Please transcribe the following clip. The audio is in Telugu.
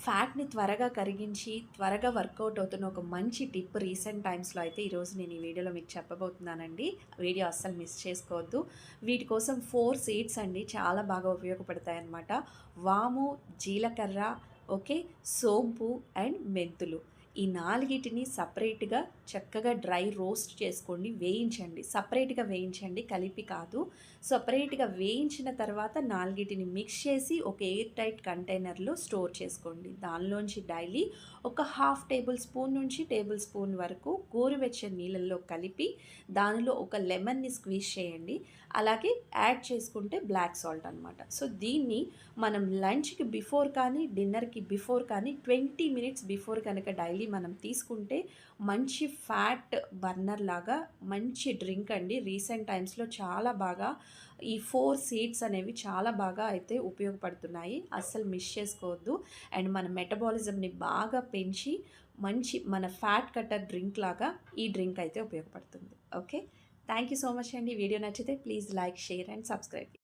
ఫ్యాట్‌ని త్వరగా కరిగించి, త్వరగా వర్కౌట్ అవుతున్న ఒక మంచి టిప్ రీసెంట్ టైమ్స్‌లో అయితే ఈరోజు నేను ఈ వీడియోలో మీకు చెప్పబోతున్నానండి. వీడియో అస్సలు మిస్ చేసుకోవద్దు. వీటి కోసం 4 సీడ్స్ అండి చాలా బాగా ఉపయోగపడతాయన్నమాట. వాము, జీలకర్ర, ఓకే, సోంపు అండ్ మెంతులు. ఈ నాలుగిటిని సెపరేట్‌గా చక్కగా డ్రై రోస్ట్ చేసుకోండి. వేయించండి. సెపరేట్‌గా వేయించండి. కలిపి కాదు. సెపరేట్‌గా వేయించిన తర్వాత నాలుగిటిని మిక్స్ చేసి ఒక ఎయిర్ టైట్ కంటైనర్‌లో స్టోర్ చేసుకోండి. దానిలోంచి డైలీ ఒక హాఫ్ టేబుల్ స్పూన్ నుంచి టేబుల్ స్పూన్ వరకు గోరువెచ్చని నీళ్ళల్లో కలిపి దానిలో ఒక లెమన్‌ని స్క్వీజ్ చేయండి. అలాగే యాడ్ చేసుకుంటే బ్లాక్ సాల్ట్ అనమాట. సో, దీన్ని మనం లంచ్‌కి బిఫోర్ కానీ, డిన్నర్‌కి బిఫోర్ కానీ 20 మినిట్స్ బిఫోర్ కనుక డైలీ మనం తీసుకుంటే మంచి ఫ్యాట్ బర్నర్ లాగా మంచి డ్రింక్ అండి. రీసెంట్ టైమ్స్‌లో చాలా బాగా ఈ 4 సీడ్స్ అనేవి చాలా బాగా అయితే ఉపయోగపడుతున్నాయి. అస్సలు మిస్ చేసుకోవద్దు. అండ్ మన మెటబాలిజంని బాగా పెంచి మంచి మన ఫ్యాట్ కట్టర్ డ్రింక్ లాగా ఈ డ్రింక్ అయితే ఉపయోగపడుతుంది. Okay. Thank you so much అండి. వీడియో నచ్చితే please like, share and subscribe.